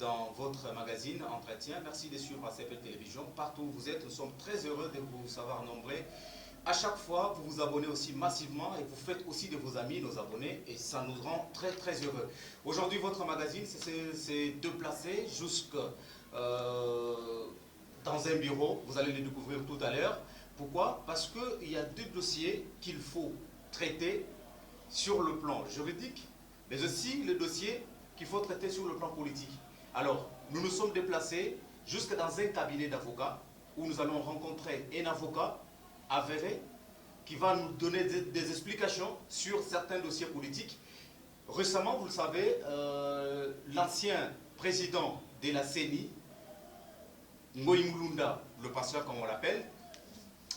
dans votre magazine Entretien. Merci de suivre ACP Télévision. Partout où vous êtes, nous sommes très heureux de vous savoir nombreux. À chaque fois, vous vous abonnez aussi massivement et vous faites aussi de vos amis, nos abonnés, et ça nous rend très très heureux. Aujourd'hui, votre magazine s'est déplacé jusque dans un bureau. Vous allez le découvrir tout à l'heure. Pourquoi? Parce qu'il y a deux dossiers qu'il faut traiter sur le plan juridique, mais aussi le dossier qu'il faut traiter sur le plan politique. Alors, nous nous sommes déplacés jusque dans un cabinet d'avocats où nous allons rencontrer un avocat avéré qui va nous donner des explications sur certains dossiers politiques. Récemment, vous le savez, l'ancien président de la CENI, Ngoï Mulunda, le pasteur comme on l'appelle,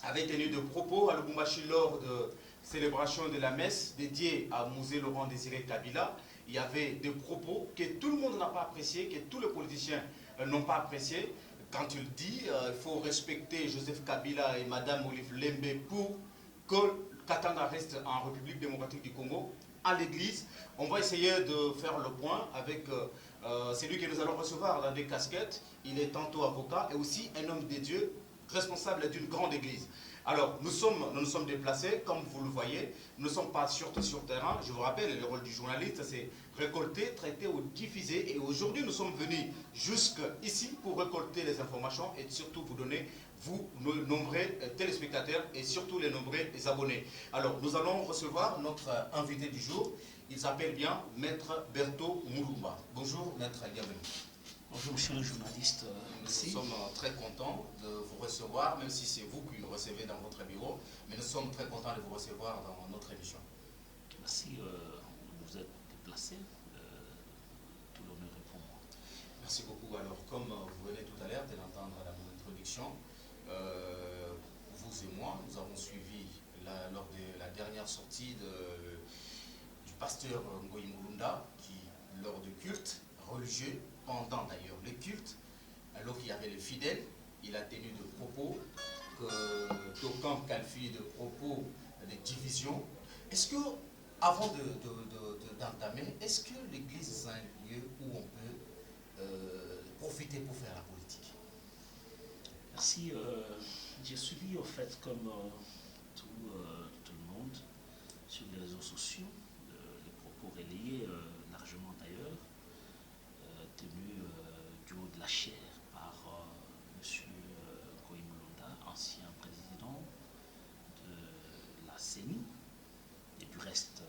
avait tenu de propos à Lubumbashi lors de célébration de la messe dédiée à Musée Laurent Désiré Kabila. Il y avait des propos que tout le monde n'a pas appréciés, que tous les politiciens n'ont pas appréciés. Quand il dit qu'il faut respecter Joseph Kabila et Madame Olive Lembe pour que Katanga reste en République démocratique du Congo, à l'église, on va essayer de faire le point avec celui que nous allons recevoir dans des casquettes. Il est tantôt avocat et aussi un homme de Dieu, responsable d'une grande église. Alors, nous nous sommes déplacés, comme vous le voyez, nous ne sommes pas sur terrain. Je vous rappelle, le rôle du journaliste, c'est récolter, traiter ou diffuser. Et aujourd'hui, nous sommes venus jusqu'ici pour récolter les informations et surtout vous donner, vous, nos nombreux téléspectateurs et surtout les nombreux abonnés. Alors, nous allons recevoir notre invité du jour. Il s'appelle bien Maître Berthaud Mulumba. Bonjour, Maître, bienvenue. Bonjour, monsieur le journaliste. Merci. Nous sommes très contents de vous recevoir, même si c'est vous qui nous recevez dans votre bureau, mais nous sommes très contents de vous recevoir dans notre émission. Merci, vous êtes déplacé. Tout l'honneur est pour moi. Merci beaucoup. Alors, comme vous venez tout à l'heure de l'entendre dans mon introduction, vous et moi, nous avons suivi lors de la dernière sortie du pasteur Ngoï Mulunda, qui, lors du culte religieux, pendant d'ailleurs le culte, alors qu'il y avait les fidèles, il a tenu des propos que d'aucuns qualifient de propos de division. Est-ce que, avant d'entamer, est-ce que l'Église est un lieu où on peut profiter pour faire la politique? Merci. J'ai suivi, en fait, comme tout le monde, sur les réseaux sociaux, les propos relayés, largement d'ailleurs, tenus du haut de la chair par M. Ngoï Mulunda, ancien président de la CENI, et du reste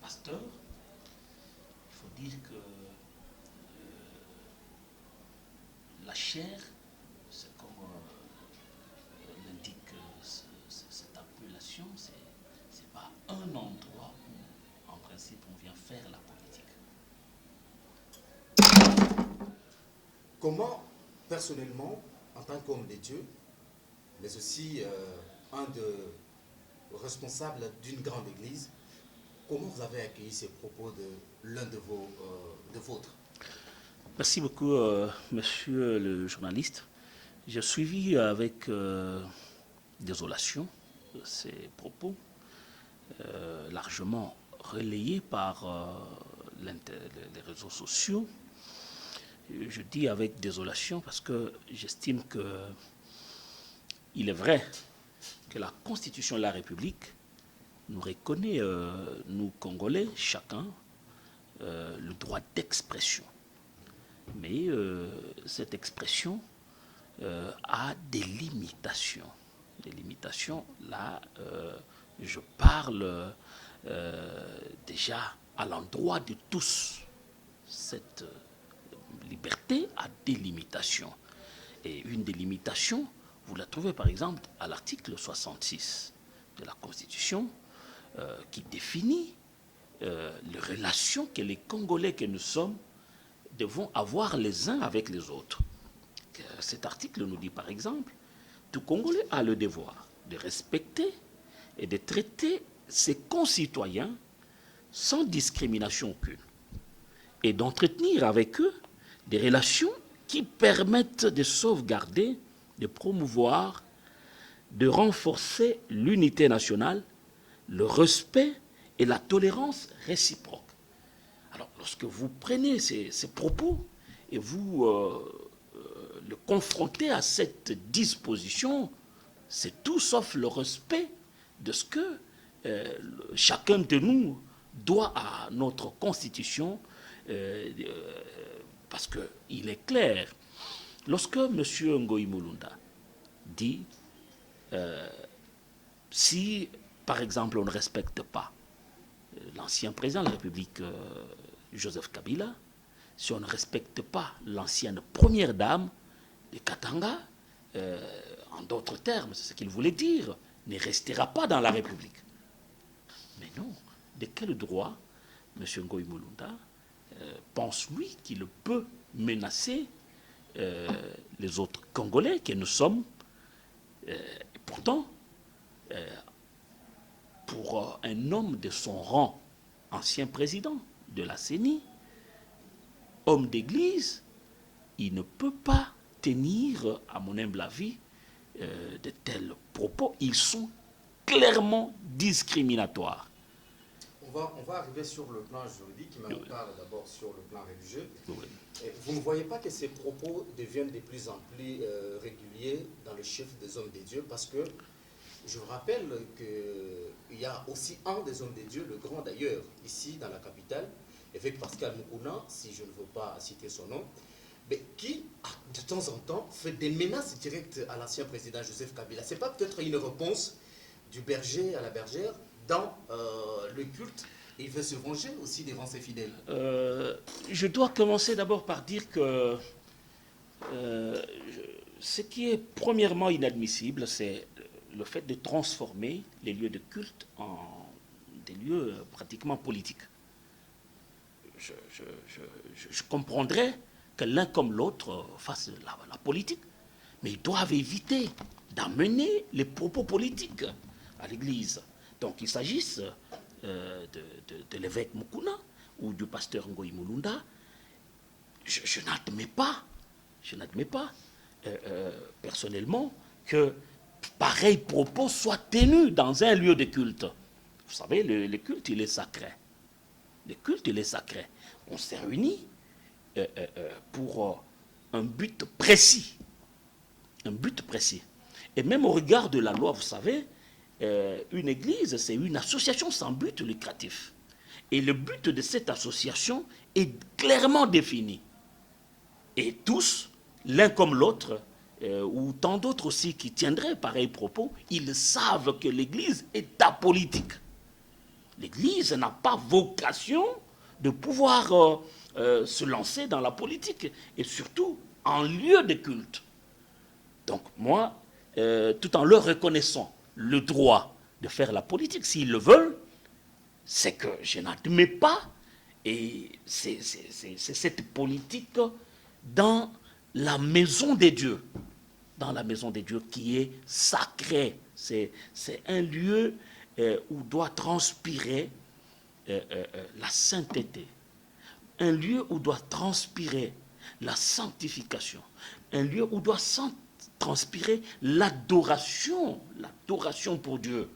pasteur. Il faut dire que la chair, c'est comme l'indique cette appellation, c'est pas un endroit où, en principe, on vient faire la politique. Comment, personnellement, en tant qu'homme de Dieu, mais aussi un de responsables d'une grande église, comment vous avez accueilli ces propos de l'un de vôtres? Merci beaucoup, monsieur le journaliste. J'ai suivi avec désolation ces propos, largement relayés par les réseaux sociaux. Je dis avec désolation parce que j'estime qu'il est vrai que la Constitution de la République nous reconnaît, nous Congolais, chacun, le droit d'expression. Mais cette expression a des limitations. Des limitations, là, je parle déjà à l'endroit de tous. Cette liberté a des limitations. Et une des limitations, vous la trouvez par exemple à l'article 66 de la Constitution qui définit les relations que les Congolais que nous sommes devons avoir les uns avec les autres. Cet article nous dit par exemple, tout Congolais a le devoir de respecter et de traiter ses concitoyens sans discrimination aucune et d'entretenir avec eux des relations qui permettent de sauvegarder, de promouvoir, de renforcer l'unité nationale, le respect et la tolérance réciproque. Alors, lorsque vous prenez ces propos et vous le confrontez à cette disposition, c'est tout sauf le respect de ce que chacun de nous doit à notre Constitution, parce qu'il est clair, lorsque M. Ngoï Mulunda dit si, par exemple, on ne respecte pas l'ancien président de la République, Joseph Kabila, si on ne respecte pas l'ancienne première dame de Katanga, en d'autres termes, c'est ce qu'il voulait dire, ne restera pas dans la République. Mais non, de quel droit M. Ngoï Mulunda pense, lui, qu'il peut menacer les autres Congolais que nous sommes. Et pourtant, pour un homme de son rang, ancien président de la CENI, homme d'église, il ne peut pas tenir, à mon humble avis, de tels propos. Ils sont clairement discriminatoires. On va arriver sur le plan juridique, mais on parle d'abord sur le plan religieux. Oui. Vous ne voyez pas que ces propos deviennent de plus en plus réguliers dans le chef des hommes de Dieu, parce que je vous rappelle qu'il y a aussi un des hommes de Dieu, le grand d'ailleurs, ici dans la capitale, évêque Pascal Mukuna, si je ne veux pas citer son nom, mais qui, de temps en temps, fait des menaces directes à l'ancien président Joseph Kabila. Ce n'est pas peut-être une réponse du berger à la bergère dans le culte. Il veut se venger aussi devant ses fidèles. Je dois commencer d'abord par dire que ce qui est premièrement inadmissible, c'est le fait de transformer les lieux de culte en des lieux pratiquement politiques. Je comprendrais que l'un comme l'autre fasse la politique, mais ils doivent éviter d'amener les propos politiques à l'Église. Donc il s'agisse de l'évêque Mukuna ou du pasteur Ngoï Mulunda, je n'admets pas personnellement que pareils propos soient tenus dans un lieu de culte. Vous savez, le culte, il est sacré. Le culte, il est sacré. On s'est réunis pour un but précis. Un but précis. Et même au regard de la loi, vous savez, une église, c'est une association sans but lucratif. Et le but de cette association est clairement défini. Et tous, l'un comme l'autre, ou tant d'autres aussi qui tiendraient pareils propos, ils savent que l'église est apolitique. L'église n'a pas vocation de pouvoir se lancer dans la politique, et surtout en lieu de culte. Donc moi, tout en leur reconnaissant le droit de faire la politique, s'ils le veulent, c'est que je n'admets pas, et c'est cette politique dans la maison des dieux, dans la maison des dieux qui est sacrée. C'est un lieu où doit transpirer la sainteté, un lieu où doit transpirer la sanctification, un lieu où doit transpirer l'adoration pour Dieu.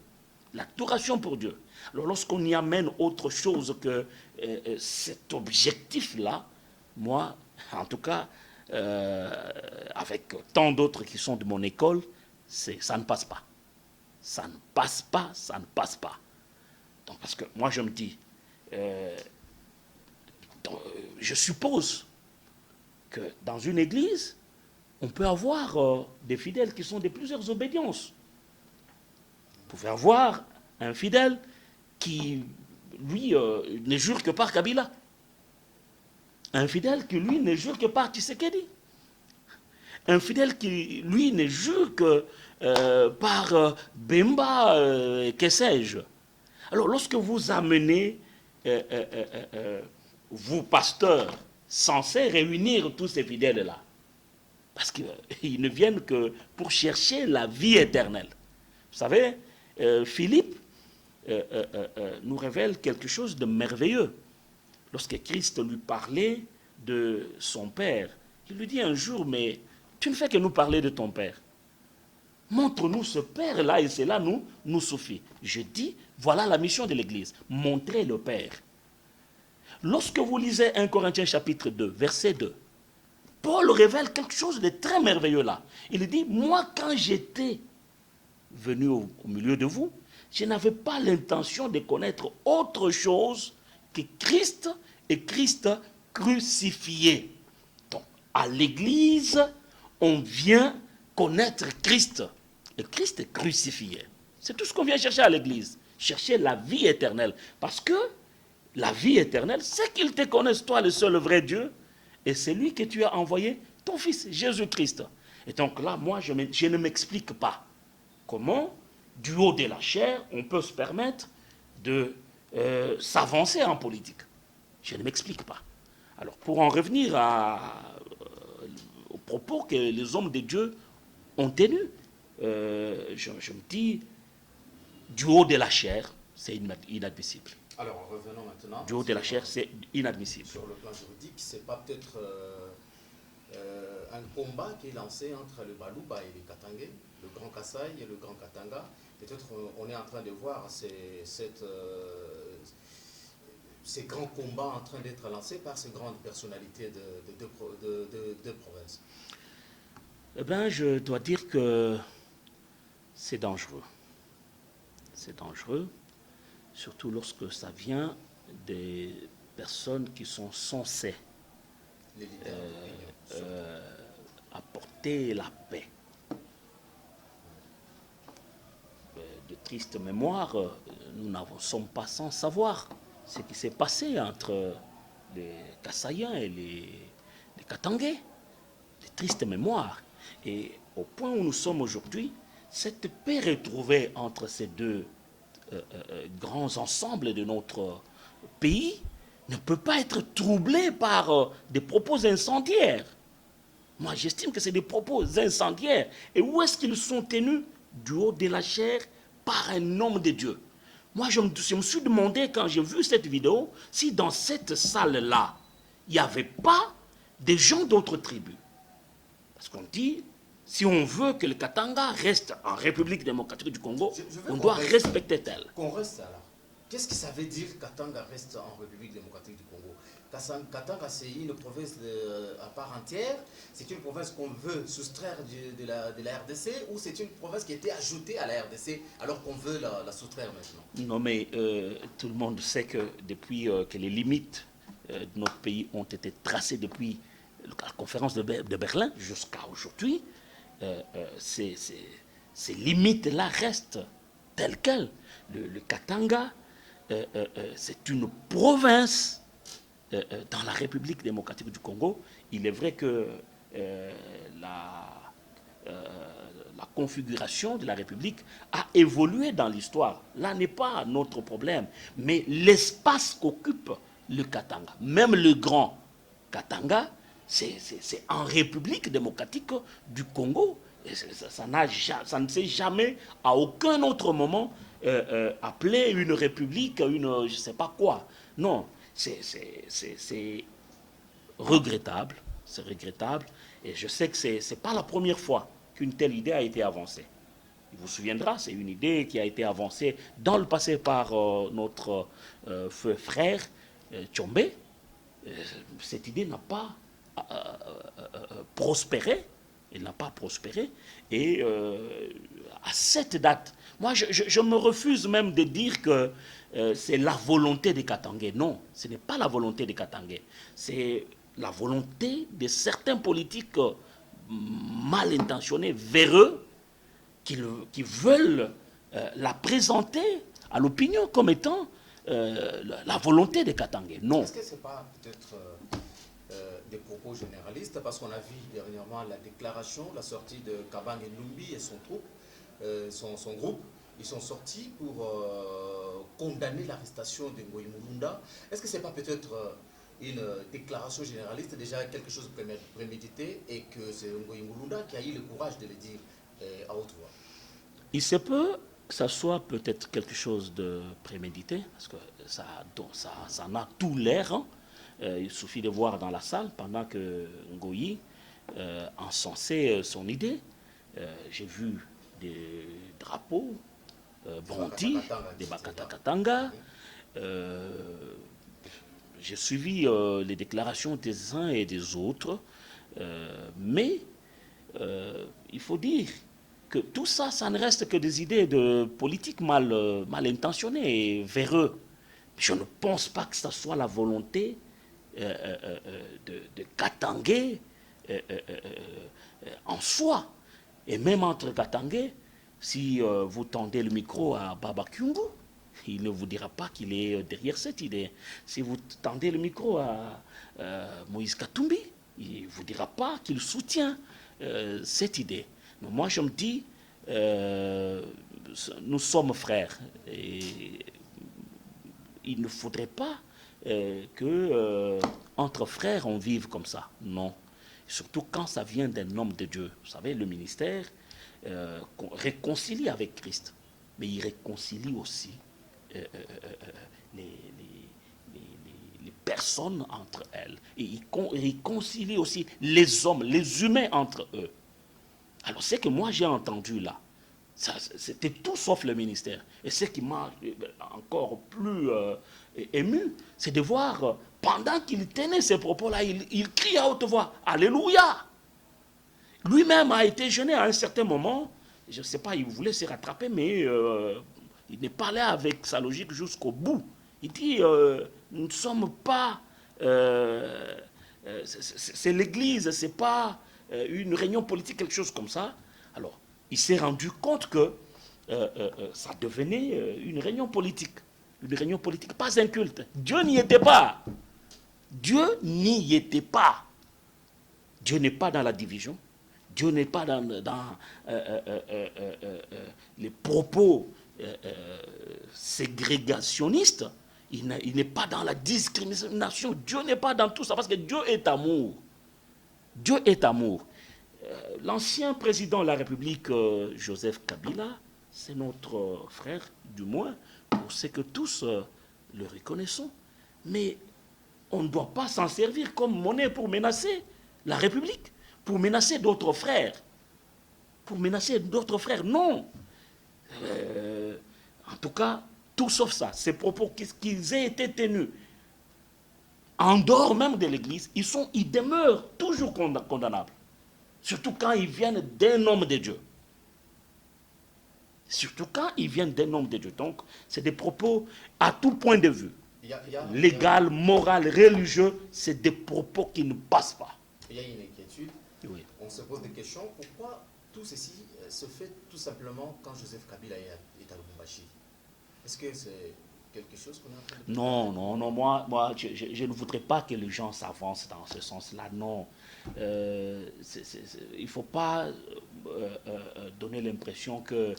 L'adoration pour Dieu. Alors lorsqu'on y amène autre chose que cet objectif-là, moi, en tout cas, avec tant d'autres qui sont de mon école, ça ne passe pas. Ça ne passe pas, ça ne passe pas. Donc, parce que moi, je me dis, je suppose que dans une église, on peut avoir des fidèles qui sont de plusieurs obédiences. Vous pouvez avoir un fidèle qui, lui, ne jure que par Kabila. Un fidèle qui, lui, ne jure que par Tshisekedi. Un fidèle qui, lui, ne jure que par Bemba, que sais-je. Alors, lorsque vous amenez, vous, pasteurs, censés réunir tous ces fidèles-là, parce qu'ils ne viennent que pour chercher la vie éternelle. Vous savez, Philippe nous révèle quelque chose de merveilleux. Lorsque Christ lui parlait de son Père, il lui dit un jour, mais tu ne fais que nous parler de ton Père. Montre-nous ce Père-là et cela nous suffit. Je dis, voilà la mission de l'Église, montrer le Père. Lorsque vous lisez 1 Corinthiens chapitre 2, verset 2, Paul révèle quelque chose de très merveilleux là. Il dit, moi quand j'étais venu au milieu de vous, je n'avais pas l'intention de connaître autre chose que Christ et Christ crucifié. Donc, à l'église, on vient connaître Christ. Et Christ est crucifié. C'est tout ce qu'on vient chercher à l'église. Chercher la vie éternelle. Parce que la vie éternelle, c'est qu'ils te connaissent, toi, le seul vrai Dieu, et c'est lui que tu as envoyé, ton fils, Jésus-Christ. Et donc là, moi, je ne m'explique pas comment, du haut de la chair, on peut se permettre de s'avancer en politique. Je ne m'explique pas. Alors, pour en revenir aux propos que les hommes de Dieu ont tenus, je me dis, du haut de la chair, c'est inadmissible. Alors, revenons maintenant. Du haut de la chair, c'est inadmissible. Sur le plan juridique, c'est pas peut-être un combat qui est lancé entre le Baluba et le Katangé, le Grand Kasaï et le Grand Katanga. Peut-être on est en train de voir ces grands combats en train d'être lancés par ces grandes personnalités de deux provinces. Eh bien, je dois dire que c'est dangereux. C'est dangereux, surtout lorsque ça vient des personnes qui sont censées apporter la paix. De triste mémoire, nous n'en sommes pas sans savoir ce qui s'est passé entre les Kasaïens et les Katangais. De triste mémoire. Et au point où nous sommes aujourd'hui, cette paix retrouvée entre ces deux grands ensembles de notre pays ne peut pas être troublée par des propos incendiaires. Moi, j'estime que c'est des propos incendiaires. Et où est-ce qu'ils sont tenus? Du haut de la chair, par un homme de Dieu. Moi, je me suis demandé, quand j'ai vu cette vidéo, si dans cette salle-là, il n'y avait pas des gens d'autres tribus. Parce qu'on dit, si on veut que le Katanga reste en République démocratique du Congo, on doit respecter tel. Qu'on reste là. Qu'est-ce que ça veut dire Katanga reste en République démocratique du Congo? Katanga, c'est une province à part entière. C'est une province qu'on veut soustraire de la RDC, ou c'est une province qui a été ajoutée à la RDC alors qu'on veut la soustraire maintenant? Non, mais tout le monde sait que depuis que les limites de notre pays ont été tracées depuis la conférence de Berlin jusqu'à aujourd'hui, ces limites-là restent telles quelles. Le Katanga, c'est une province dans la République démocratique du Congo. Il est vrai que la configuration de la République a évolué dans l'histoire. Là n'est pas notre problème, mais l'espace qu'occupe le Katanga, même le grand Katanga, c'est en République démocratique du Congo. Et ça ne s'est jamais, à aucun autre moment, appelé une république, je ne sais pas quoi. Non, c'est regrettable. C'est regrettable. Et je sais que ce n'est pas la première fois qu'une telle idée a été avancée. Il vous souviendra, c'est une idée qui a été avancée dans le passé par notre frère Tchombe. Cette idée n'a pas prospéré. Elle n'a pas prospéré. Et à cette date, moi je me refuse même de dire que c'est la volonté des Katangais. Non, ce n'est pas la volonté des Katangais. C'est la volonté de certains politiques mal intentionnés, véreux, qui veulent la présenter à l'opinion comme étant la volonté des Katangais. Non. Est-ce que ce n'est pas peut-être des propos généralistes? Parce qu'on a vu dernièrement la déclaration, la sortie de Kabang et Lumbi et son groupe. Ils sont sortis pour condamner l'arrestation de Ngoï Mulunda. Est-ce que ce n'est pas peut-être une déclaration généraliste, déjà quelque chose de prémédité, et que c'est Ngoï Mulunda qui a eu le courage de le dire à haute voix? Il se peut que ça soit peut-être quelque chose de prémédité, parce que ça en a tout l'air. Hein. Il suffit de voir dans la salle, pendant que Ngoï encensait son idée, j'ai vu des drapeaux brandis, des Bakatakatanga. J'ai suivi les déclarations des uns et des autres. Mais il faut dire que tout ça, ça ne reste que des idées de politique mal intentionnées et véreux. Je ne pense pas que ce soit la volonté de Katangé en soi. Et même entre Katangé, si vous tendez le micro à Baba Kyungu, il ne vous dira pas qu'il est derrière cette idée. Si vous tendez le micro à Moïse Katumbi, il ne vous dira pas qu'il soutient cette idée. Mais moi, je me dis, nous sommes frères. Et il ne faudrait pas que entre frères, on vive comme ça. Non. Surtout quand ça vient d'un homme de Dieu. Vous savez, le ministère réconcilie avec Christ. Mais il réconcilie aussi les personnes entre elles. Et il réconcilie aussi les hommes, les humains entre eux. Alors, ce que moi j'ai entendu là, c'était tout sauf le ministère. Et ce qui m'a encore plus ému, c'est de voir, pendant qu'il tenait ces propos-là, il crie à haute voix, Alléluia! Lui-même a été gêné à un certain moment. Je ne sais pas, il voulait se rattraper, mais il n'est pas allé avec sa logique jusqu'au bout. Il dit, nous ne sommes pas... c'est l'église, ce n'est pas une réunion politique, quelque chose comme ça. Alors, il s'est rendu compte que ça devenait une réunion politique. Une réunion politique, pas un culte. Dieu n'y était pas. Dieu n'y était pas. Dieu n'est pas dans la division. Dieu n'est pas dans les propos ségrégationnistes. Il n'est pas dans la discrimination. Dieu n'est pas dans tout ça parce que Dieu est amour. Dieu est amour. L'ancien président de la République, Joseph Kabila, c'est notre frère, du moins, pour ce que tous le reconnaissons. Mais on ne doit pas s'en servir comme monnaie pour menacer la République, pour menacer d'autres frères. Pour menacer d'autres frères, non. En tout cas, tout sauf ça. Ces propos qu'ils aient été tenus en dehors même de l'Église, ils demeurent toujours condamnables. Surtout quand ils viennent d'un homme de Dieu. Surtout quand ils viennent d'un homme de Dieu. Donc, c'est des propos à tout point de vue. Légal, moral, religieux, c'est des propos qui ne passent pas. Il y a une inquiétude. Oui. On se pose des questions. Pourquoi tout ceci se fait tout simplement quand Joseph Kabila est à Lubumbashi? Est-ce que c'est quelque chose qu'on est en train de... Non, moi je ne voudrais pas que les gens s'avancent dans ce sens-là, non. Il ne faut pas donner l'impression que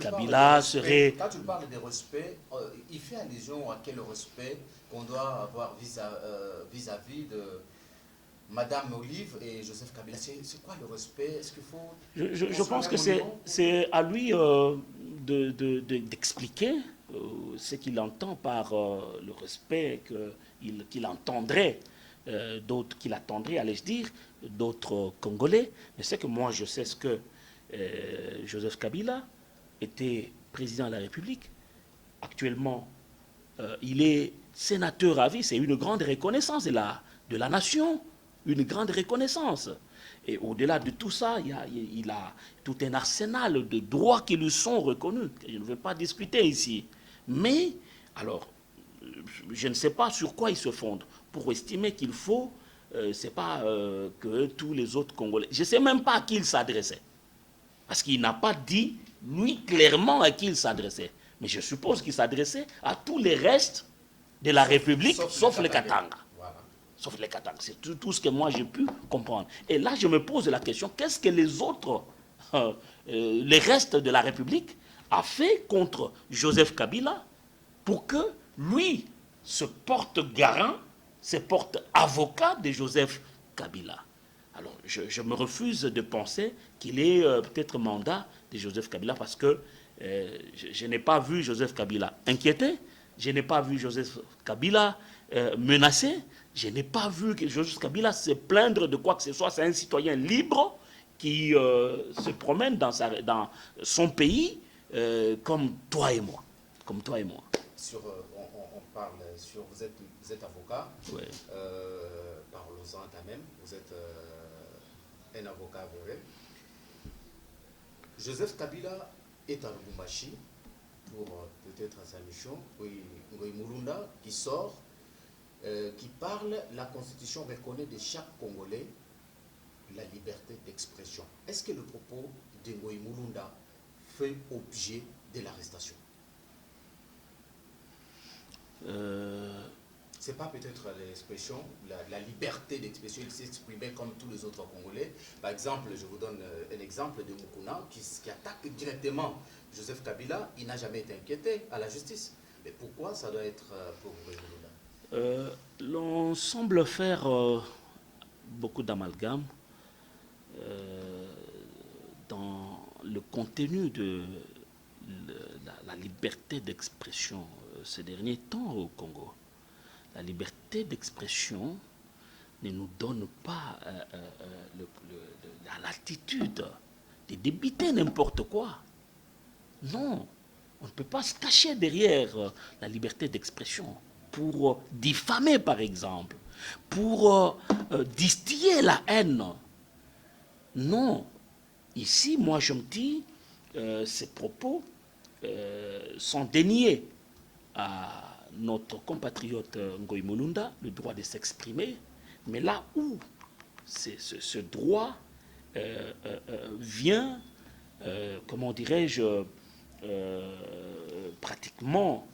Kabila serait... Quand tu parles de respect, il fait allusion à quel respect qu'on doit avoir vis-à-vis de Madame Olive et Joseph Kabila. C'est quoi le respect? Est-ce qu'il faut... Je pense que c'est à lui d'expliquer ce qu'il entend par le respect qu'il entendrait, d'autres qu'il attendrait, allais-je dire, d'autres Congolais. Mais c'est que moi, je sais ce que Joseph Kabila était président de la République. Actuellement, il est sénateur à vie. C'est une grande reconnaissance de la nation, une grande reconnaissance. Et au-delà de tout ça, il a tout un arsenal de droits qui lui sont reconnus. Je ne vais pas discuter ici. Mais, alors, je ne sais pas sur quoi il se fonde pour estimer qu'il faut, c'est pas que tous les autres Congolais... Je ne sais même pas à qui il s'adressait. Parce qu'il n'a pas dit, lui, clairement à qui il s'adressait. Mais je suppose qu'il s'adressait à tous les restes de la République, sauf les Katanga. Sauf les Katanga. C'est tout ce que moi j'ai pu comprendre. Et là, je me pose la question, qu'est-ce que les autres, les restes de la République, a fait contre Joseph Kabila pour que lui se porte garant, se porte avocat de Joseph Kabila? Alors, je me refuse de penser qu'il est peut-être mandat de Joseph Kabila parce que je n'ai pas vu Joseph Kabila inquiété, je n'ai pas vu Joseph Kabila menacé, je n'ai pas vu que Joseph Kabila se plaindre de quoi que ce soit. C'est un citoyen libre qui se promène dans son pays comme toi et moi. Comme toi et moi. On parle sur... Vous êtes avocat. Ouais. Parlons-en quand même. vous êtes un avocat avéré. Joseph Kabila est à Lubumbashi pour peut-être sa mission. Ngoï Mulunda qui sort, qui parle, la Constitution reconnaît de chaque Congolais la liberté d'expression. Est-ce que le propos de Ngoï Mulunda fait objet de l'arrestation? C'est pas peut-être l'expression, la liberté d'expression, il s'exprimait comme tous les autres Congolais. Par exemple, je vous donne un exemple de Mukuna qui attaque directement Joseph Kabila. Il n'a jamais été inquiété à la justice. Mais pourquoi ça doit être pour Mulunda? L'on semble faire beaucoup d'amalgame dans le contenu de la liberté d'expression ces derniers temps au Congo. La liberté d'expression ne nous donne pas la latitude de débiter n'importe quoi. Non, on ne peut pas se cacher derrière la liberté d'expression pour diffamer, par exemple, pour distiller la haine. Non, ici, moi, je me dis, ces propos sont déniés à notre compatriote Ngoï Mulunda le droit de s'exprimer, mais là où ce droit vient, comment dirais-je, pratiquement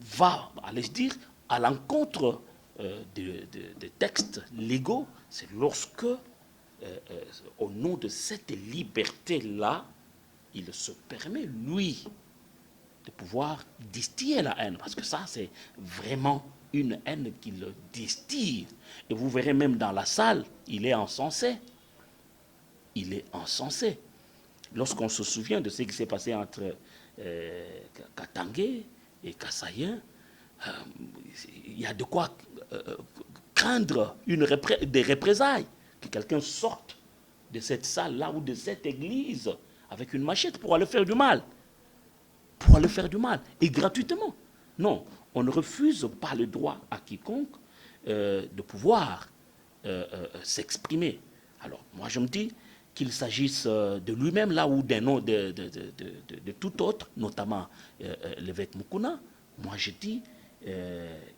va, allais-je dire, à l'encontre des textes légaux, c'est lorsque, au nom de cette liberté-là, il se permet, lui, de pouvoir distiller la haine, parce que ça, c'est vraiment une haine qu'il distille. Et vous verrez même dans la salle, il est encensé. Il est encensé. Lorsqu'on se souvient de ce qui s'est passé entre Katangé et Kassayen, il y a de quoi craindre des représailles, que quelqu'un sorte de cette salle-là ou de cette église avec une machette pour aller faire du mal. Pour aller faire du mal, et gratuitement. Non, on ne refuse pas le droit à quiconque de pouvoir s'exprimer. Alors, moi je me dis qu'il s'agisse de lui-même là ou d'un nom de tout autre, notamment l'évêque Mukuna, moi je dis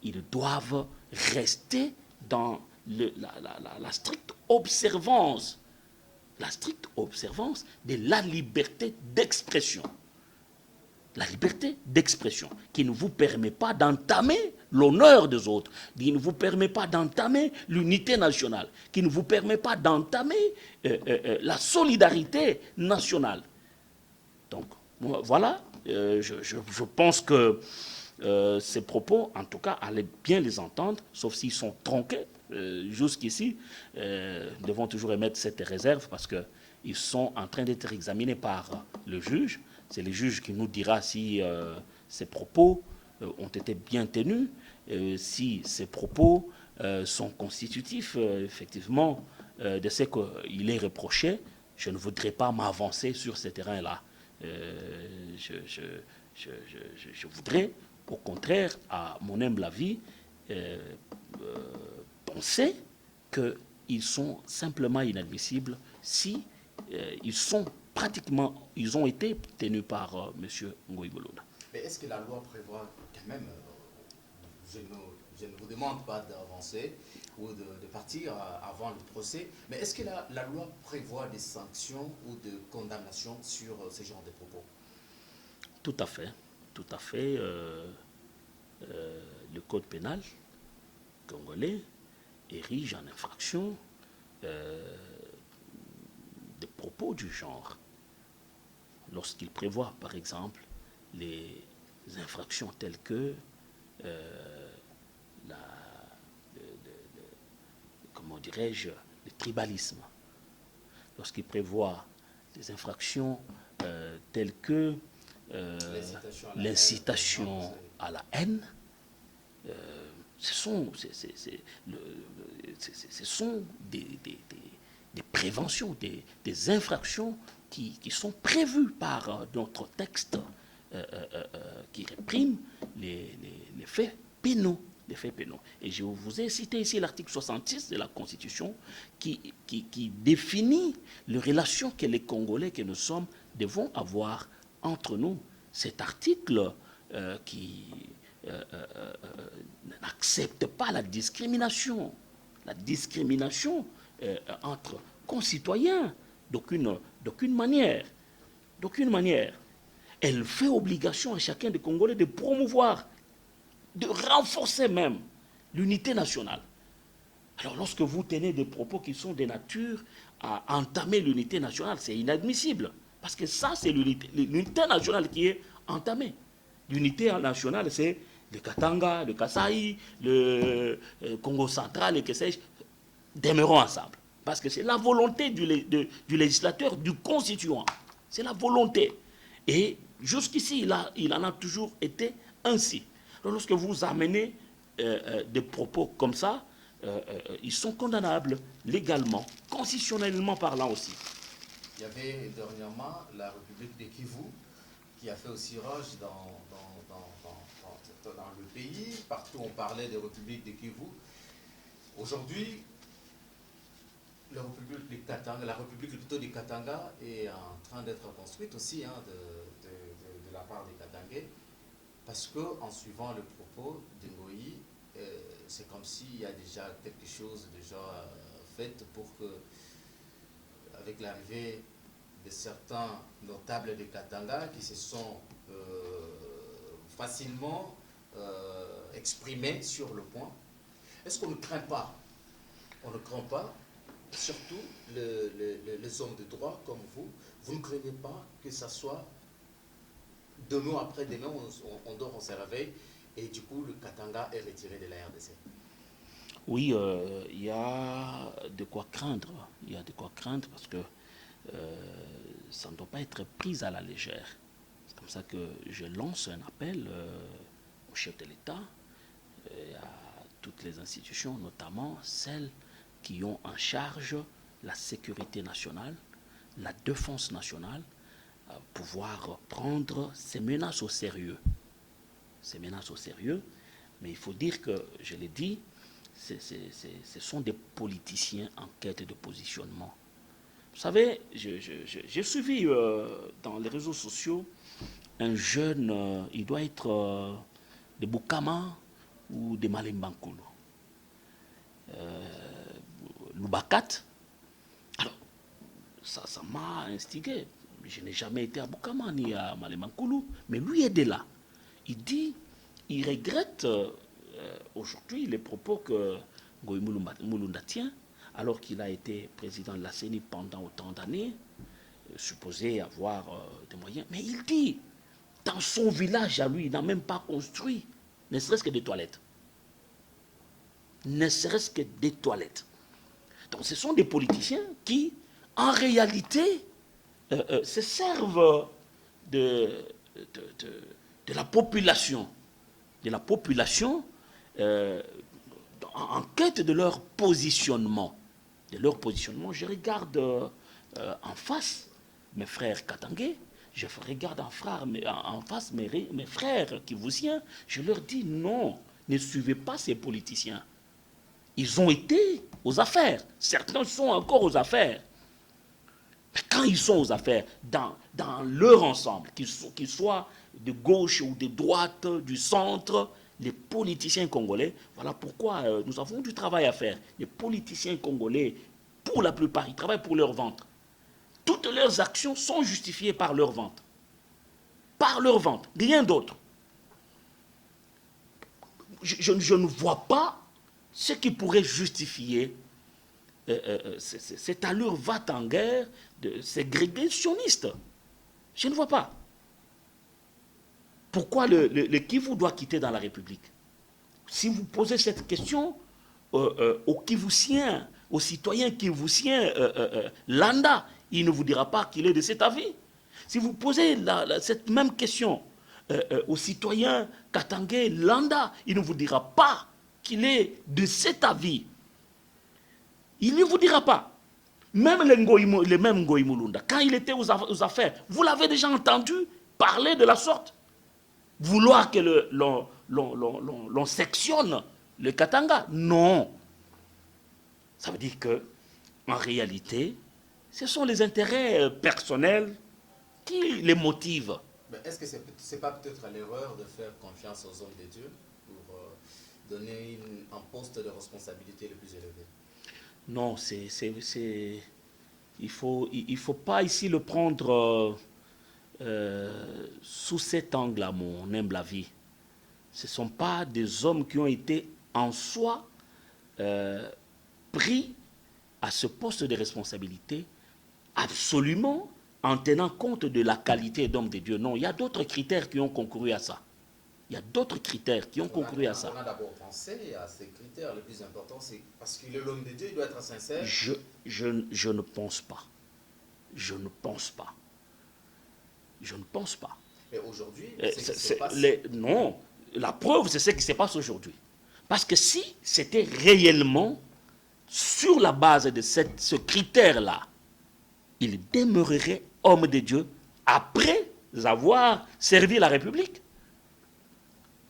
ils doivent rester dans la stricte observance, de la liberté d'expression. La liberté d'expression qui ne vous permet pas d'entamer l'honneur des autres, qui ne vous permet pas d'entamer l'unité nationale, qui ne vous permet pas d'entamer la solidarité nationale. Donc, voilà, je pense que ces propos, en tout cas, allaient bien les entendre, sauf s'ils sont tronqués. Jusqu'ici, nous devons toujours émettre cette réserve parce qu'ils sont en train d'être examinés par le juge. C'est le juge qui nous dira si ces propos ont été bien tenus, si ces propos sont constitutifs, effectivement, de ce qu'il est reproché. Je ne voudrais pas m'avancer sur ce terrain-là. Je voudrais, au contraire, à mon humble avis, penser qu'ils sont simplement inadmissibles si ils ont été tenus par M. Ngoï Mulunda. Mais est-ce que la loi prévoit quand même, je ne vous demande pas d'avancer ou de partir avant le procès, mais est-ce que la loi prévoit des sanctions ou de condamnations sur ce genre de propos? Tout à fait, tout à fait. Le code pénal congolais érige en infraction des propos du genre. Lorsqu'il prévoit, par exemple, les infractions telles que comment dirais-je, le tribalisme. Lorsqu'il prévoit des infractions telles que l'incitation à la haine, ce sont des préventions, des infractions qui sont prévues par notre texte qui réprime les faits pénaux des faits pénaux. Et je vous ai cité ici l'article 66 de la Constitution qui définit les relations que les Congolais que nous sommes devons avoir entre nous. Cet article qui n'accepte pas la discrimination entre concitoyens d'aucune manière. D'aucune manière. Elle fait obligation à chacun des Congolais de promouvoir, de renforcer même l'unité nationale. Alors lorsque vous tenez des propos qui sont de nature à entamer l'unité nationale, c'est inadmissible. Parce que ça, c'est l'unité nationale qui est entamée. L'unité nationale, c'est le Katanga, le Kasaï, le Congo central et que sais-je, demeurons ensemble. Parce que c'est la volonté du législateur, du constituant. C'est la volonté. Et jusqu'ici, il en a toujours été ainsi. Alors, lorsque vous amenez des propos comme ça, ils sont condamnables légalement, constitutionnellement parlant aussi. Il y avait dernièrement la République de Kivu qui a fait aussi rage dans le pays. Partout on parlait des républiques de Kivu. Aujourd'hui, la République plutôt du Katanga est en train d'être construite aussi de la part des Katangais, parce qu'en suivant le propos de Ngoï, c'est comme s'il y a déjà quelque chose fait pour que, avec l'arrivée de certains notables de Katanga qui se sont facilement exprimés sur le point, est-ce qu'on ne craint pas? On ne craint pas, surtout les hommes de droit comme vous ne craignez pas que ça soit demain après demain, on dort, on se réveille, et du coup le Katanga est retiré de la RDC? Oui, il y a de quoi craindre. Il y a de quoi craindre parce que ça ne doit pas être pris à la légère. C'est comme ça que je lance un appel au chef de l'État et à toutes les institutions, notamment celles qui ont en charge la sécurité nationale, la défense nationale, pouvoir prendre ces menaces au sérieux. Ces menaces au sérieux, mais il faut dire que, je l'ai dit, ce sont des politiciens en quête de positionnement. Vous savez, j'ai suivi dans les réseaux sociaux un jeune, il doit être de Bukama ou de Malembankulu. Lubakat. Alors, ça m'a instigé. Je n'ai jamais été à Bukama ni à Malembankulu, mais lui est de là. Il dit, il regrette aujourd'hui les propos que Ngoï Mulunda tient, alors qu'il a été président de la CENI pendant autant d'années, supposé avoir des moyens. Mais il dit, dans son village à lui, il n'a même pas construit, ne serait-ce que des toilettes. Ne serait-ce que des toilettes. Donc ce sont des politiciens qui, en réalité, se servent de la population, en quête de leur positionnement. Je regarde en face mes frères katangais, je regarde en face mes frères kivusiens, je leur dis non, ne suivez pas ces politiciens. Ils ont été aux affaires, certains sont encore aux affaires. Mais quand ils sont aux affaires, dans leur ensemble, qu'ils soient de gauche ou de droite, du centre, les politiciens congolais, voilà pourquoi nous avons du travail à faire. Les politiciens congolais, pour la plupart, ils travaillent pour leur ventre. Toutes leurs actions sont justifiées par leur ventre. Par leur ventre, rien d'autre. Je ne vois pas ce qui pourrait justifier cette allure va-t-en-guerre de ségrégationniste. Je ne vois pas. Pourquoi le Kivu doit quitter dans la République? Si vous posez cette question aux Kivusiens, aux citoyens kivusiens lambda, il ne vous dira pas qu'il est de cet avis. Si vous posez cette même question aux citoyens katangais lambda, il ne vous dira pas qu'il est de cet avis. Il ne vous dira pas. Même le même Ngoï Mulunda, quand il était aux affaires, vous l'avez déjà entendu parler de la sorte. Vouloir que l'on sectionne le Katanga. Non. Ça veut dire que, en réalité, ce sont les intérêts personnels qui les motivent. Mais est-ce que ce n'est pas peut-être l'erreur de faire confiance aux hommes de Dieu pour donner un poste de responsabilité le plus élevé? Non, il faut pas ici le prendre sous cet angle à mon humble avis. Ce ne sont pas des hommes qui ont été en soi pris à ce poste de responsabilité absolument en tenant compte de la qualité d'homme de Dieu. Non, il y a d'autres critères qui ont concouru à ça. Il y a d'autres critères qui ont concouru à ça. On a d'abord pensé à ces critères. Le plus important, c'est parce qu'il est l'homme de Dieu, il doit être sincère. Je ne pense pas. Je ne pense pas. Je ne pense pas. Mais aujourd'hui, non, la preuve, c'est ce qui se passe aujourd'hui. Parce que si c'était réellement sur la base de ce critère-là, il demeurerait homme de Dieu après avoir servi la République.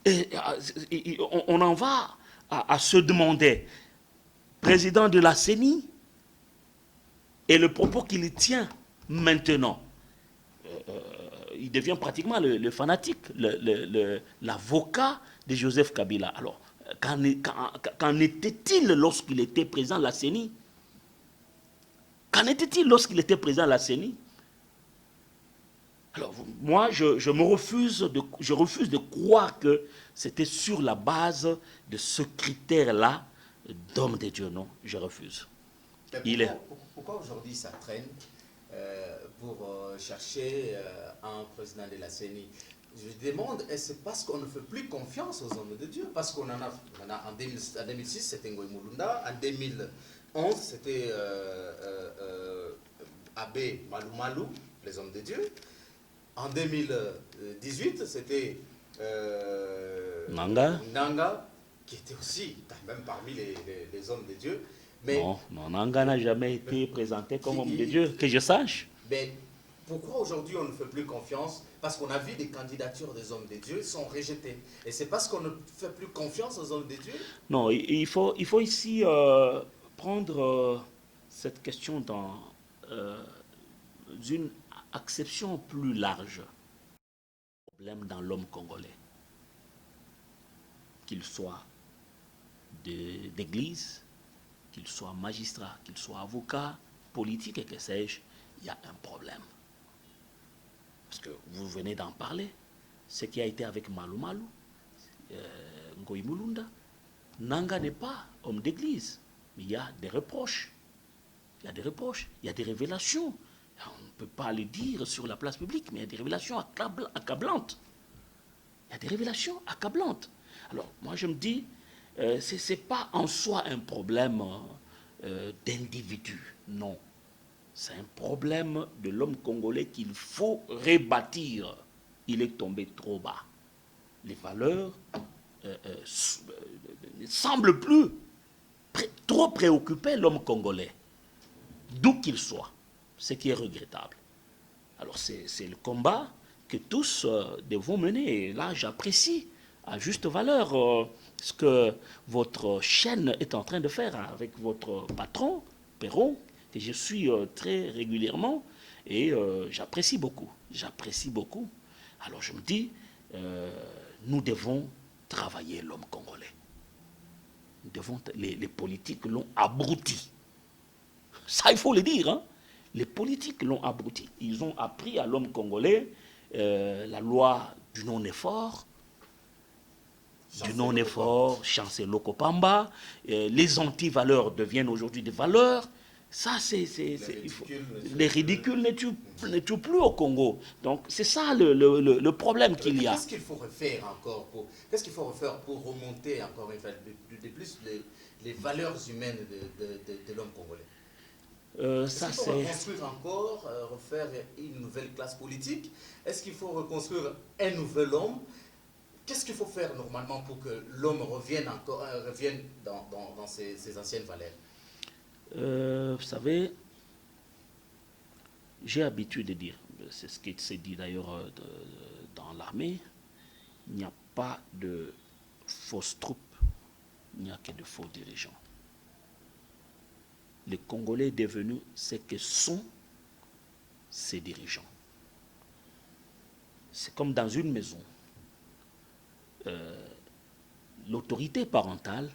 Et on en va à se demander, président de la CENI, et le propos qu'il tient maintenant, il devient pratiquement le fanatique, l'avocat de Joseph Kabila. Alors, qu'en était-il lorsqu'il était président de la CENI? Qu'en était-il lorsqu'il était président de la CENI? Alors, moi, je refuse de croire que c'était sur la base de ce critère-là d'homme de Dieu. Non, je refuse. Pourquoi aujourd'hui ça traîne pour chercher un président de la CENI? Je demande, est-ce parce qu'on ne fait plus confiance aux hommes de Dieu? Parce qu'on en a en 2006, c'était Ngoï Mulunda, en 2011, c'était Abbé Malou Malou, les hommes de Dieu. En 2018, c'était Nanga, qui était aussi quand même parmi les hommes de Dieu. Mais non, Nanga n'a jamais été présenté comme homme de Dieu, que je sache. Mais pourquoi aujourd'hui on ne fait plus confiance? Parce qu'on a vu des candidatures des hommes de Dieu sont rejetées. Et c'est parce qu'on ne fait plus confiance aux hommes de Dieu? Non, il faut ici prendre cette question dans une acception plus large. Problème dans l'homme congolais, qu'il soit d'église, qu'il soit magistrat, qu'il soit avocat, politique et que sais-je, il y a un problème. Parce que vous venez d'en parler, ce qui a été avec Malou Malou, Ngoï Mulunda, Nanga n'est pas homme d'église, mais il y a des reproches. Il y a des reproches, il y a des révélations. On ne peut pas le dire sur la place publique, mais il y a des révélations accablantes. Il y a des révélations accablantes. Alors, moi, je me dis, ce n'est pas en soi un problème d'individu, non. C'est un problème de l'homme congolais qu'il faut rebâtir. Il est tombé trop bas. Les valeurs ne semblent plus trop préoccuper l'homme congolais, d'où qu'il soit, ce qui est regrettable. Alors c'est le combat que tous devons mener. Et là, j'apprécie à juste valeur ce que votre chaîne est en train de faire avec votre patron, Perron, que je suis très régulièrement, et j'apprécie beaucoup. J'apprécie beaucoup. Alors je me dis, nous devons travailler l'homme congolais. Les politiques l'ont abruti. Ça, il faut le dire. Hein? Les politiques l'ont abruti. Ils ont appris à l'homme congolais la loi du non-effort, Chancellor Kopamba. Les anti-valeurs deviennent aujourd'hui des valeurs. Ça, les ridicules ne tuent plus au Congo. Donc, c'est ça le problème qu'il y a. Qu'est-ce qu'il faut refaire encore pour remonter encore une fois de plus les valeurs humaines de l'homme congolais? Est-ce qu'il faut reconstruire encore, refaire une nouvelle classe politique? Est-ce qu'il faut reconstruire un nouvel homme? Qu'est-ce qu'il faut faire normalement pour que l'homme revienne dans ses anciennes valeurs? Vous savez, j'ai l'habitude de dire, c'est ce qui s'est dit d'ailleurs dans l'armée, il n'y a pas de fausses troupes il n'y a que de faux dirigeants. Les Congolais devenus ce que sont ces dirigeants. C'est comme dans une maison. L'autorité parentale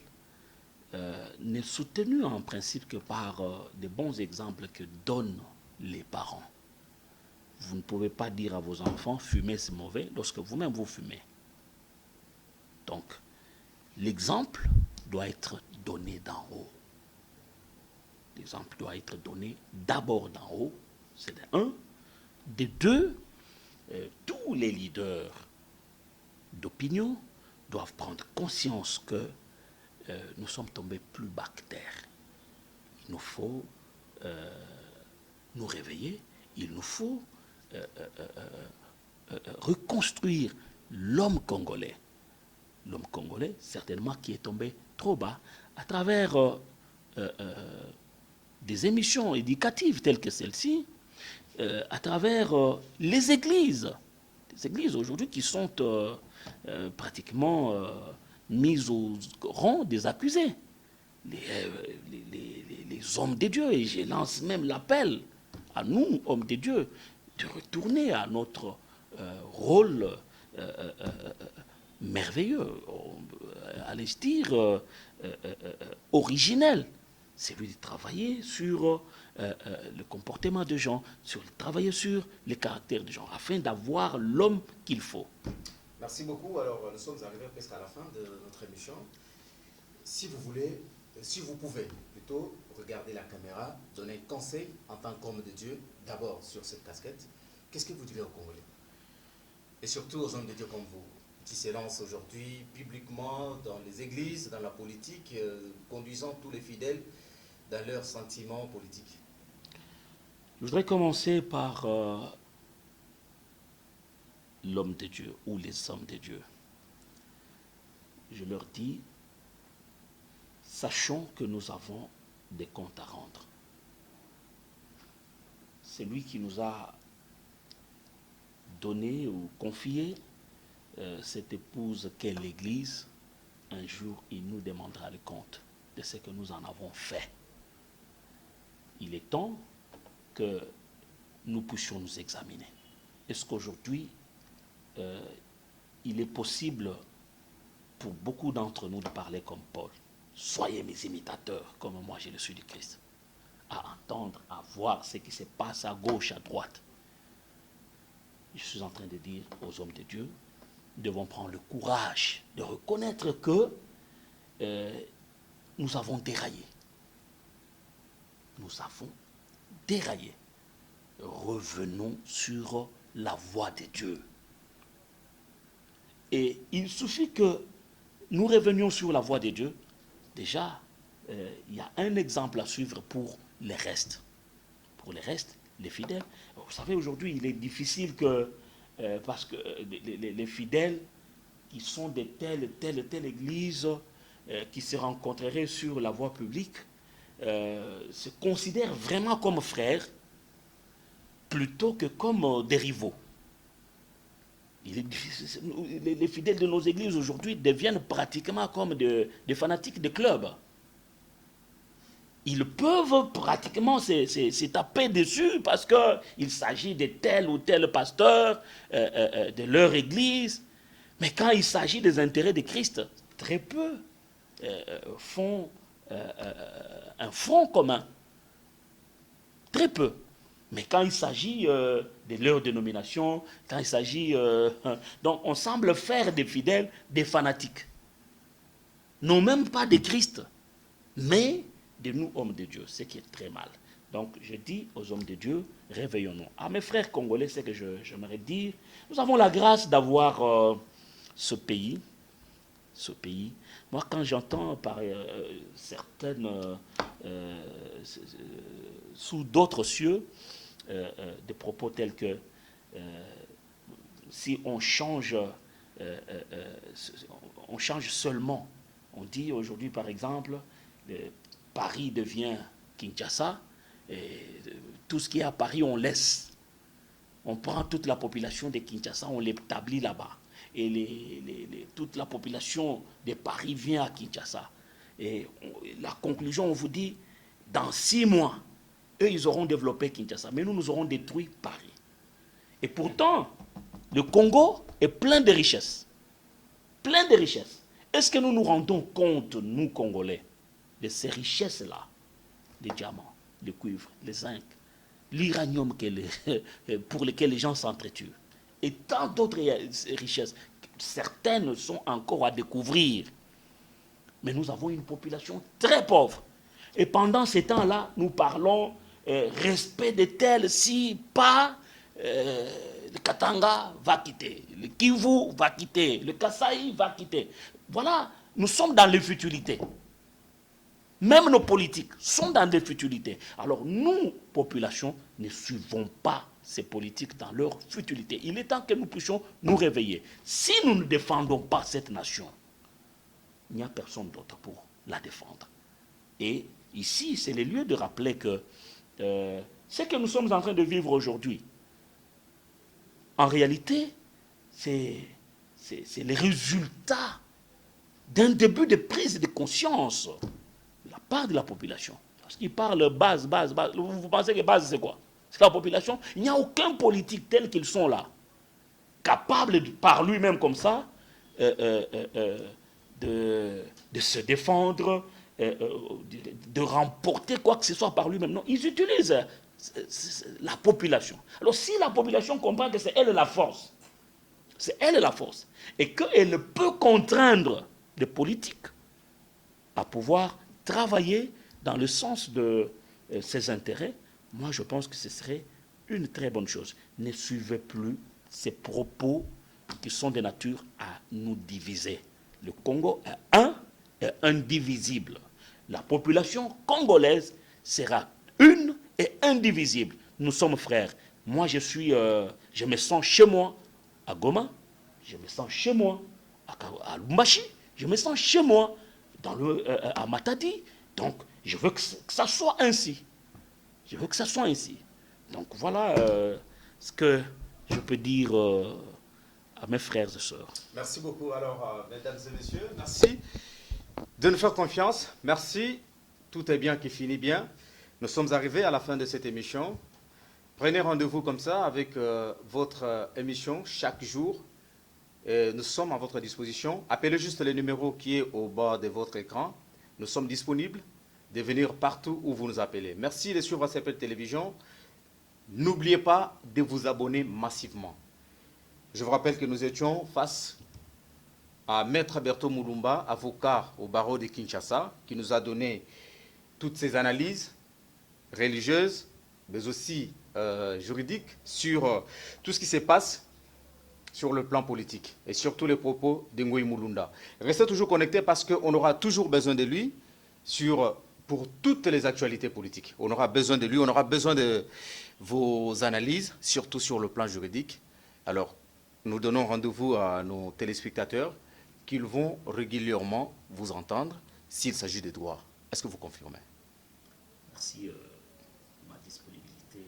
n'est soutenue en principe que par des bons exemples que donnent les parents. Vous ne pouvez pas dire à vos enfants, fumer c'est mauvais, lorsque vous-même vous fumez. Donc, l'exemple doit être donné d'en haut. L'exemple doit être donné d'abord d'en haut, c'est de un. De deux, tous les leaders d'opinion doivent prendre conscience que nous sommes tombés plus bas que terre. Il nous faut nous réveiller, il nous faut reconstruire l'homme congolais. L'homme congolais, certainement, qui est tombé trop bas à travers des émissions éducatives telles que celle-ci, à travers les églises aujourd'hui qui sont pratiquement mises au rang des accusés. Les hommes de Dieu, et je lance même l'appel à nous, hommes de Dieu, de retourner à notre rôle merveilleux, allez se dire originel, c'est lui de travailler sur le comportement des gens, travailler sur les caractères des gens, afin d'avoir l'homme qu'il faut. Merci beaucoup. Alors, nous sommes arrivés presque à la fin de notre émission. Si vous voulez, si vous pouvez plutôt regarder la caméra, donner un conseil en tant qu'homme de Dieu, d'abord sur cette casquette, qu'est-ce que vous direz aux Congolais? Et surtout aux hommes de Dieu comme vous, qui s'élancent aujourd'hui publiquement dans les églises, dans la politique, conduisant tous les fidèles dans leurs sentiments politiques. Je voudrais commencer par l'homme de Dieu ou les hommes de Dieu. Je leur dis, sachons que nous avons des comptes à rendre. C'est lui qui nous a donné ou confié cette épouse qu'est l'Église. Un jour, il nous demandera le compte de ce que nous en avons fait. Il est temps que nous puissions nous examiner. Est-ce qu'aujourd'hui, il est possible pour beaucoup d'entre nous de parler comme Paul? Soyez mes imitateurs, comme moi je le suis du Christ. À entendre, à voir ce qui se passe à gauche, à droite. Je suis en train de dire aux hommes de Dieu, nous devons prendre le courage de reconnaître que nous avons déraillé. Nous avons déraillé. Revenons sur la voie de Dieu. Et il suffit que nous revenions sur la voie de Dieu. Déjà, il y a un exemple à suivre pour les restes. Pour les restes, les fidèles. Vous savez, aujourd'hui, il est difficile que, parce que les fidèles qui sont de telle église, qui se rencontreraient sur la voie publique, se considèrent vraiment comme frères, plutôt que comme des rivaux. Les fidèles de nos églises aujourd'hui deviennent pratiquement comme des fanatiques de clubs. Ils peuvent pratiquement se taper dessus parce qu'il s'agit de tel ou tel pasteur de leur église. Mais quand il s'agit des intérêts de Christ, très peu font un front commun. Très peu. Mais quand il s'agit de leur dénomination, quand il s'agit... donc on semble faire des fidèles des fanatiques. Non même pas de Christ, mais de nous, hommes de Dieu, ce qui est très mal. Donc je dis aux hommes de Dieu, réveillons-nous. À mes frères congolais, c'est que j'aimerais dire, nous avons la grâce d'avoir ce pays. Moi, quand j'entends par certaines... sous d'autres cieux, des propos tels que si on change seulement. On dit aujourd'hui, par exemple, Paris devient Kinshasa, et tout ce qui est à Paris, on laisse. On prend toute la population de Kinshasa, on l'établit là-bas. Et toute la population de Paris vient à Kinshasa. Et la conclusion, on vous dit, dans 6 mois, eux, ils auront développé Kinshasa, mais nous, nous aurons détruit Paris. Et pourtant, le Congo est plein de richesses. Plein de richesses. Est-ce que nous nous rendons compte, nous, Congolais, de ces richesses-là? Les diamants, le cuivre, les zinc, l'uranium pour lesquels les gens s'entretuent. Et tant d'autres richesses. Certaines sont encore à découvrir. Mais nous avons une population très pauvre. Et pendant ces temps-là, nous parlons respect de tels, si pas, le Katanga va quitter, le Kivu va quitter, le Kasaï va quitter. Voilà, nous sommes dans les futilités. Même nos politiques sont dans des futilités. Alors nous, population, ne suivons pas ces politiques dans leur futilité. Il est temps que nous puissions nous réveiller. Si nous ne défendons pas cette nation, il n'y a personne d'autre pour la défendre. Et ici, c'est le lieu de rappeler que ce que nous sommes en train de vivre aujourd'hui, en réalité, c'est le résultat d'un début de prise de conscience de la part de la population. Parce qu'ils parlent base. Vous pensez que base, c'est quoi? C'est la population. Il n'y a aucun politique tel qu'ils sont là, capable par lui-même comme ça de se défendre, de remporter quoi que ce soit par lui-même. Non, ils utilisent la population. Alors si la population comprend que c'est elle la force, c'est elle la force, et qu'elle peut contraindre les politiques à pouvoir travailler dans le sens de ses intérêts, moi je pense que ce serait une très bonne chose. Ne suivez plus ces propos qui sont de nature à nous diviser. Le Congo est un et indivisible. La population congolaise sera une et indivisible. Nous sommes frères. Moi, je me sens chez moi à Goma, je me sens chez moi à Lubumbashi, je me sens chez moi à Matadi. Donc, je veux que ça soit ainsi. Je veux que ça soit ainsi. Donc, voilà ce que je peux dire à mes frères et sœurs. Merci beaucoup. Alors, mesdames et messieurs, merci de nous faire confiance. Merci. Tout est bien qui finit bien. Nous sommes arrivés à la fin de cette émission. Prenez rendez-vous comme ça avec votre émission chaque jour. Et nous sommes à votre disposition. Appelez juste le numéro qui est au bas de votre écran. Nous sommes disponibles de venir partout où vous nous appelez. Merci de suivre CPL Télévision. N'oubliez pas de vous abonner massivement. Je vous rappelle que nous étions face à Maître Berthaud Mulumba, avocat au barreau de Kinshasa, qui nous a donné toutes ses analyses religieuses, mais aussi juridiques, sur tout ce qui se passe sur le plan politique et surtout les propos d'Ngoi Mulunda. Restez toujours connectés parce qu'on aura toujours besoin de lui pour toutes les actualités politiques. On aura besoin de lui, on aura besoin de vos analyses, surtout sur le plan juridique. Alors, nous donnons rendez-vous à nos téléspectateurs qu'ils vont régulièrement vous entendre s'il s'agit de droit. Est-ce que vous confirmez? Merci. Ma disponibilité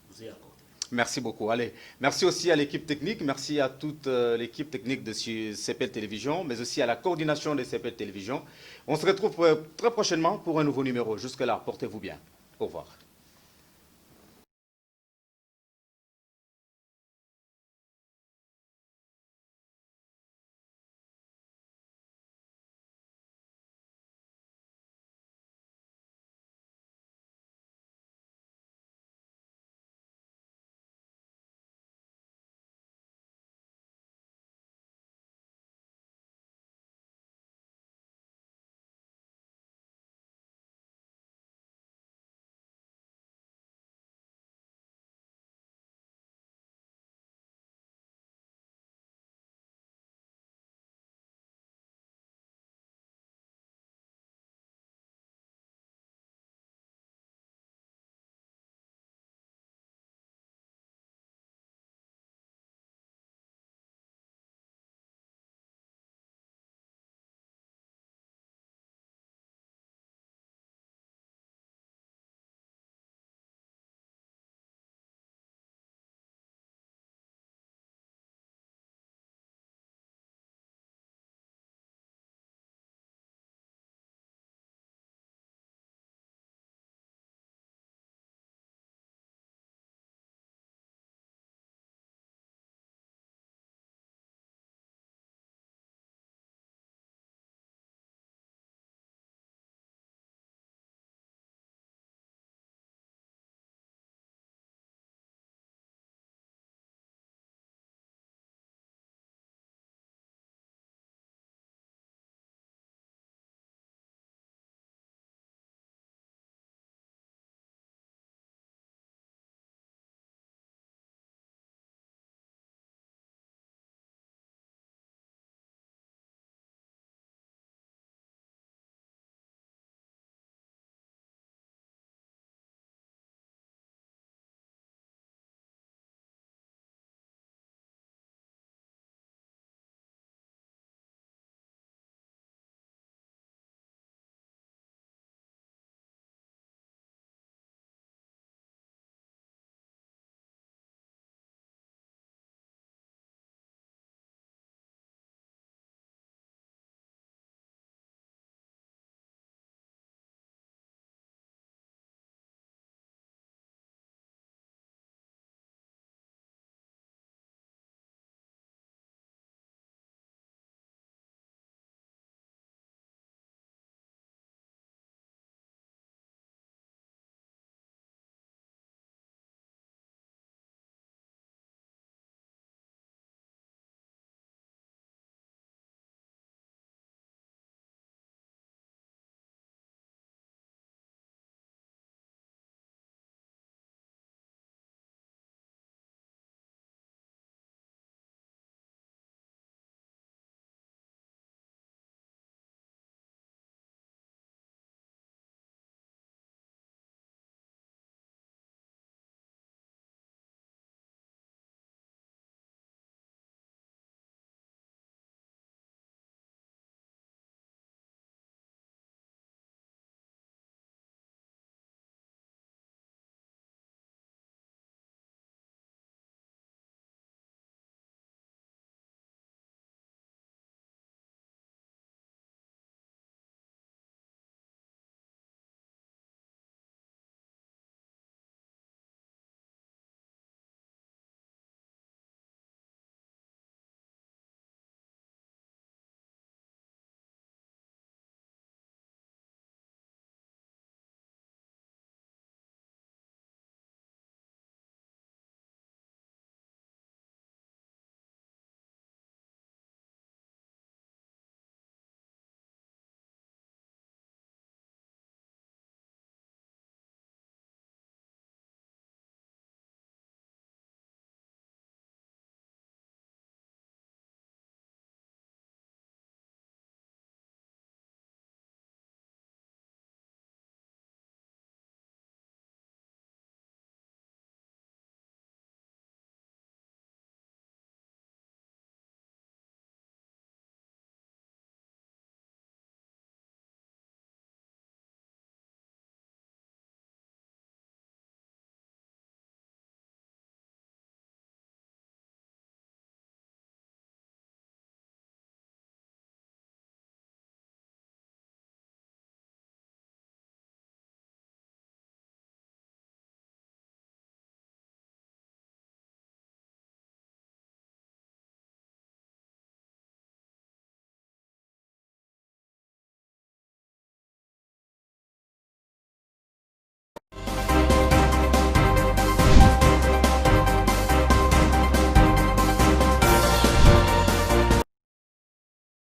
vous est accordée. Merci beaucoup. Allez, merci aussi à l'équipe technique, merci à toute l'équipe technique de CPL Télévision, mais aussi à la coordination de CPL Télévision. On se retrouve très prochainement pour un nouveau numéro. Jusque-là, portez-vous bien. Au revoir.